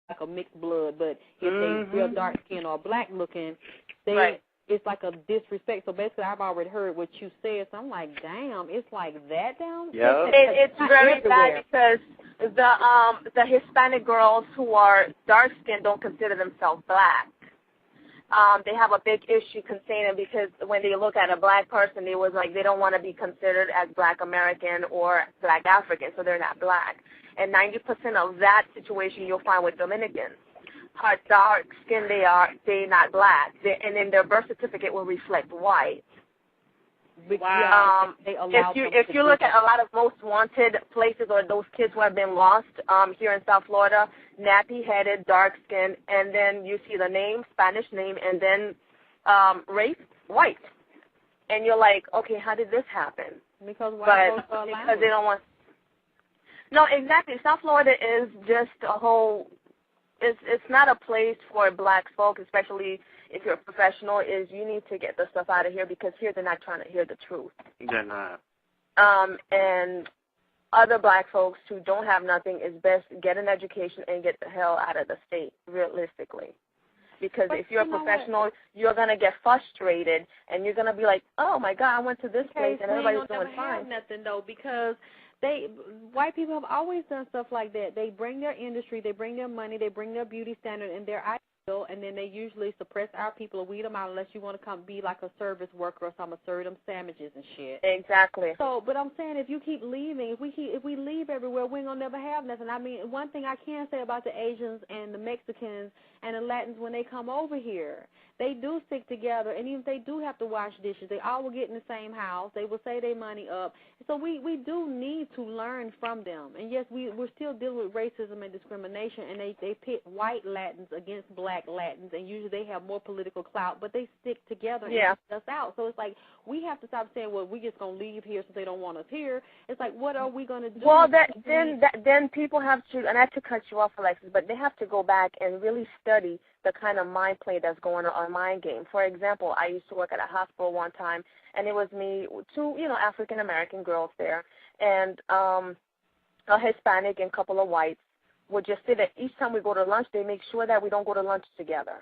like a mixed blood, but if they real dark skin or black looking, it's like a disrespect. So basically, I've already heard what you said, so I'm like, damn, it's like that down? Yeah. It's very bad because the Hispanic girls who are dark skinned don't consider themselves black. They have a big issue concerning because when they look at a black person, they don't want to be considered as Black American or Black African, so they're not black. And 90% of that situation you'll find with Dominicans. How dark skinned they're not black. And then their birth certificate will reflect white. Wow. If you look at a lot of most wanted places or those kids who have been lost here in South Florida, nappy-headed, dark-skinned, and then you see the name, Spanish name, and then race, white. And you're like, okay, how did this happen? Because white folks are because they don't want. No, exactly. South Florida is just a whole. It's not a place for black folk, especially if you're a professional. You need to get the stuff out of here because here they're not trying to hear the truth. They're not. And other black folks who don't have nothing, it's best get an education and get the hell out of the state, realistically. Because if you're a professional, you're going to get frustrated, and you're going to be like, oh, my God, I went to this place, and everybody's doing fine. Have nothing, though, because white people have always done stuff like that. They bring their industry, they bring their money, they bring their beauty standard and their ideal, and then they usually suppress our people or weed them out unless you want to come be like a service worker or something, serve them sandwiches and shit. Exactly. So, but I'm saying if you keep leaving, if we leave everywhere, we ain't gonna never have nothing. I mean, one thing I can say about the Asians and the Mexicans and the Latins, when they come over here, they do stick together, and even if they do have to wash dishes, they all will get in the same house. They will save their money up. So we do need to learn from them. And, yes, we're still dealing with racism and discrimination, and they pit white Latins against black Latins, and usually they have more political clout, but they stick together and help us out. So it's like we have to stop saying, well, we're just going to leave here since they don't want us here. It's like, what are we going to do? Well, then people have to, and not to cut you off, Alexyss, but they have to go back and really study the kind of mind play that's going on mind game. For example, I used to work at a hospital one time, and it was me, two, African-American girls there, and a Hispanic and a couple of whites would just sit there. Each time we go to lunch, they make sure that we don't go to lunch together.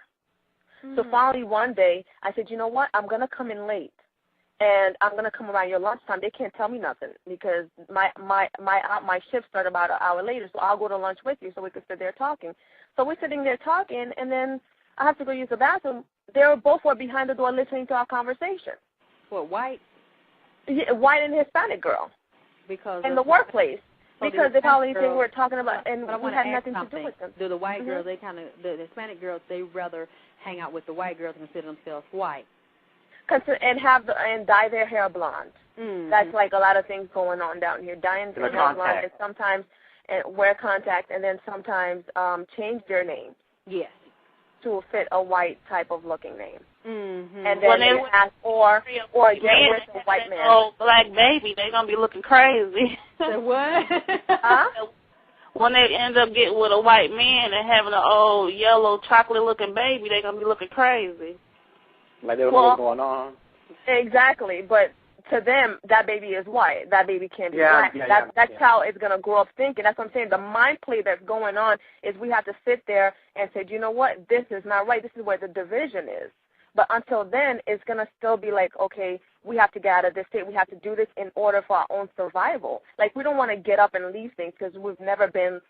Mm-hmm. So finally one day, I said, you know what, I'm going to come in late, and I'm going to come around your lunchtime. They can't tell me nothing because my shift started about an hour later, so I'll go to lunch with you so we could sit there talking. So we're sitting there talking, and then I have to go use the bathroom. They both were behind the door listening to our conversation. What, white? Yeah, white and Hispanic girl. Because in the workplace. So because they probably think we're talking about, and we had nothing to do with them. Do the white girls, the Hispanic girls, they rather hang out with the white girls and consider themselves white. And dye their hair blonde. Mm-hmm. That's like a lot of things going on down here. Dyeing their hair blonde, and sometimes wear contacts, and then sometimes change their name. Yes. To fit a white type of looking name. Mm-hmm. And then they ask or get with a white man. Oh, black baby, they're going to be looking crazy. So what? Huh? When they end up getting with a white man and having an old yellow chocolate-looking baby, they're going to be looking crazy. Like they don't know what's going on. Exactly, but to them, that baby is white. That baby can't be black. That's how it's going to grow up thinking. That's what I'm saying. The mind play that's going on is we have to sit there and say, you know what, this is not right. This is where the division is. But until then, it's going to still be like, okay, we have to get out of this state. We have to do this in order for our own survival. Like, we don't want to get up and leave things because we've never been,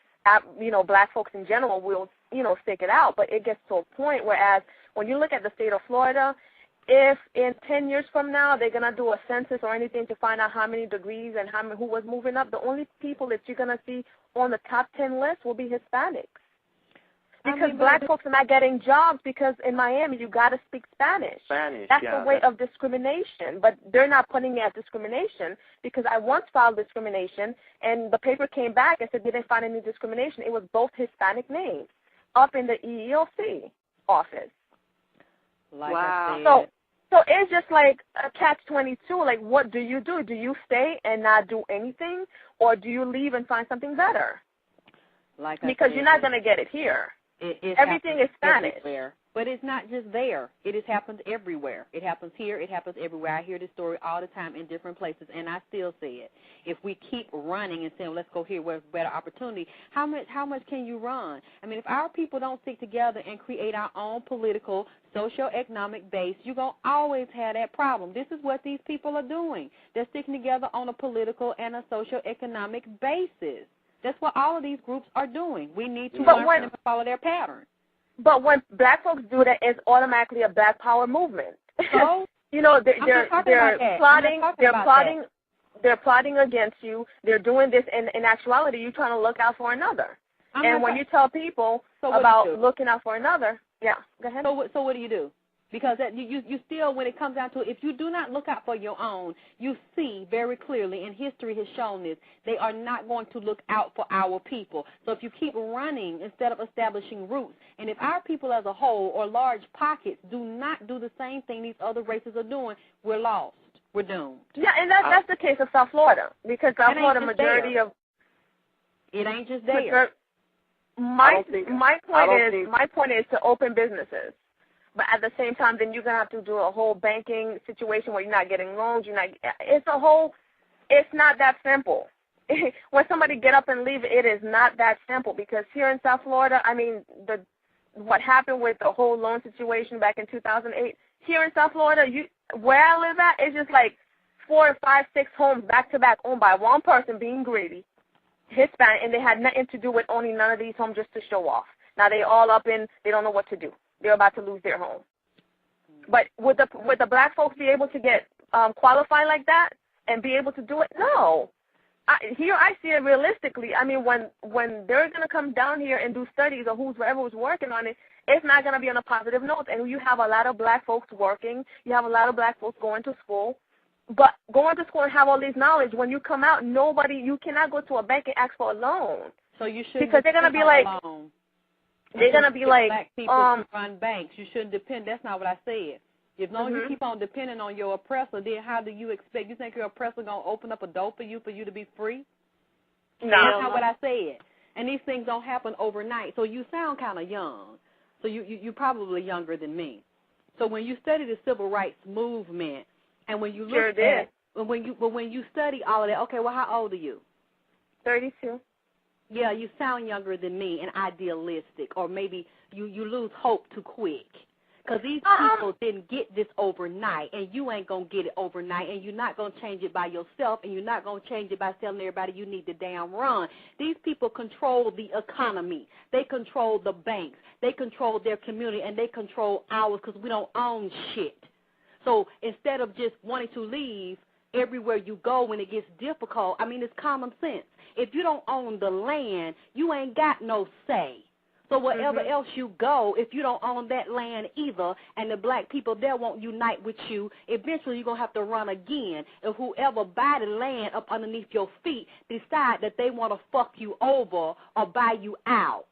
black folks in general will, stick it out. But it gets to a point whereas when you look at the state of Florida, if in 10 years from now they're going to do a census or anything to find out how many degrees and who was moving up, the only people that you're going to see on the top 10 list will be Hispanics. Because black folks are not getting jobs because in Miami you got to speak Spanish. That's a way of discrimination, but they're not putting it as discrimination because I once filed discrimination and the paper came back and said they didn't find any discrimination. It was both Hispanic names up in the EEOC office. Wow. So it's just like a catch-22. Like, what do you do? Do you stay and not do anything, or do you leave and find something better? Because you're not going to get it here. Everything is Spanish. Everywhere. But it's not just there. It has happened everywhere. It happens here. It happens everywhere. I hear this story all the time in different places, and I still say it. If we keep running and saying, let's go here where there's better opportunity, how much can you run? I mean, if our people don't stick together and create our own political, socioeconomic base, you're going to always have that problem. This is what these people are doing. They're sticking together on a political and a socioeconomic basis. That's what all of these groups are doing. We need to learn from them and follow their pattern. But when black folks do that, it's automatically a black power movement. So, you know, they're plotting against you. They're doing this. In actuality, you're trying to look out for another. And when you tell people about looking out for another, yeah, go ahead. So what do you do? Because you still, when it comes down to it, if you do not look out for your own, you see very clearly, and history has shown this, they are not going to look out for our people. So if you keep running instead of establishing roots, and if our people as a whole or large pockets do not do the same thing these other races are doing, we're lost. We're doomed. Yeah, and that's the case of South Florida, because South Florida majority of it ain't just there. My point is to open businesses. But at the same time, then you're going to have to do a whole banking situation where you're not getting loans. It's not that simple. When somebody get up and leave, it is not that simple, because here in South Florida, I mean, what happened with the whole loan situation back in 2008, here in South Florida, where I live at, it's just like 4, 5, 6 homes back-to-back owned by one person being greedy, Hispanic, and they had nothing to do with owning none of these homes just to show off. Now they all they don't know what to do. They're about to lose their home. But would the black folks be able to get qualified like that and be able to do it? No. Here I see it realistically. I mean, when they're going to come down here and do studies, or whoever was working on it, it's not going to be on a positive note. And you have a lot of black folks working. You have a lot of black folks going to school. But going to school and have all this knowledge, when you come out, you cannot go to a bank and ask for a loan. So you should, because they're going to be like, they're going to be like, black people run banks. You shouldn't depend. That's not what I said. As long as you keep on depending on your oppressor, then how do you expect? You think your oppressor going to open up a door for you to be free? No. That's not what I said. And these things don't happen overnight. So you sound kind of young. So you're probably younger than me. So when you study the civil rights movement, and when you look at when you study all of that, okay, well, how old are you? 32. Yeah, you sound younger than me and idealistic, or maybe you lose hope too quick. Because these people didn't get this overnight, and you ain't going to get it overnight, and you're not going to change it by yourself, and you're not going to change it by telling everybody you need to damn run. These people control the economy. They control the banks. They control their community, and they control ours, because we don't own shit. So instead of just wanting to leave everywhere you go when it gets difficult, I mean, it's common sense. If you don't own the land, you ain't got no say. So wherever else you go, if you don't own that land either, and the black people there won't unite with you, eventually you're going to have to run again. If whoever buy the land up underneath your feet decide that they want to fuck you over or buy you out.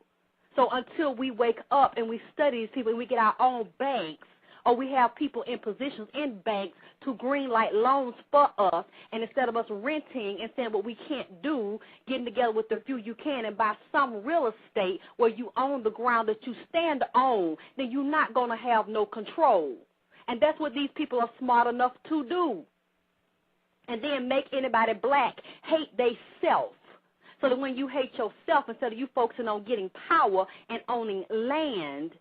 So until we wake up and we study these people and we get our own banks, or we have people in positions in banks to greenlight loans for us, and instead of us renting and saying what we can't do, getting together with the few you can and buy some real estate where you own the ground that you stand on, then you're not going to have no control. And that's what these people are smart enough to do. And then make anybody black hate they self. So that when you hate yourself, instead of you focusing on getting power and owning land,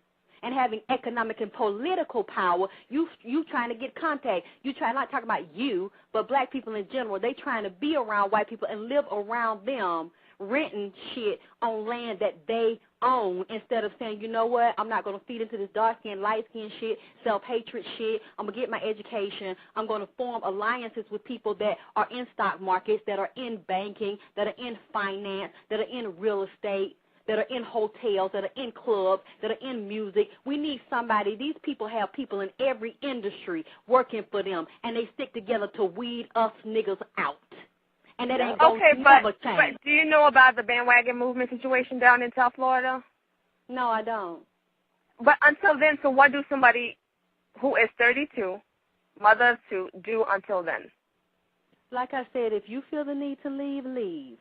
and having economic and political power, you trying to get contact. You trying, not talking about you, but black people in general, they trying to be around white people and live around them, renting shit on land that they own, instead of saying, you know what, I'm not going to feed into this dark-skinned, light-skinned shit, self-hatred shit. I'm going to get my education. I'm going to form alliances with people that are in stock markets, that are in banking, that are in finance, that are in real estate, that are in hotels, that are in clubs, that are in music. We need somebody. These people have people in every industry working for them, and they stick together to weed us niggas out. And that ain't going to never change. But do you know about the bandwagon movement situation down in South Florida? No, I don't. But until then, so what do somebody who is 32, mother of 2, do until then? Like I said, if you feel the need to leave, leave.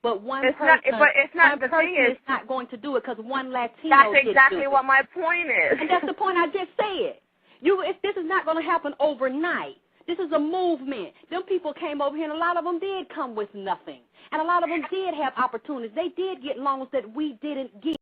But one it's person, is not going to do it because one Latino That's did exactly do it. what my point is. And that's the point I just said. This is not going to happen overnight. This is a movement. Them people came over here, and a lot of them did come with nothing. And a lot of them did have opportunities. They did get loans that we didn't get.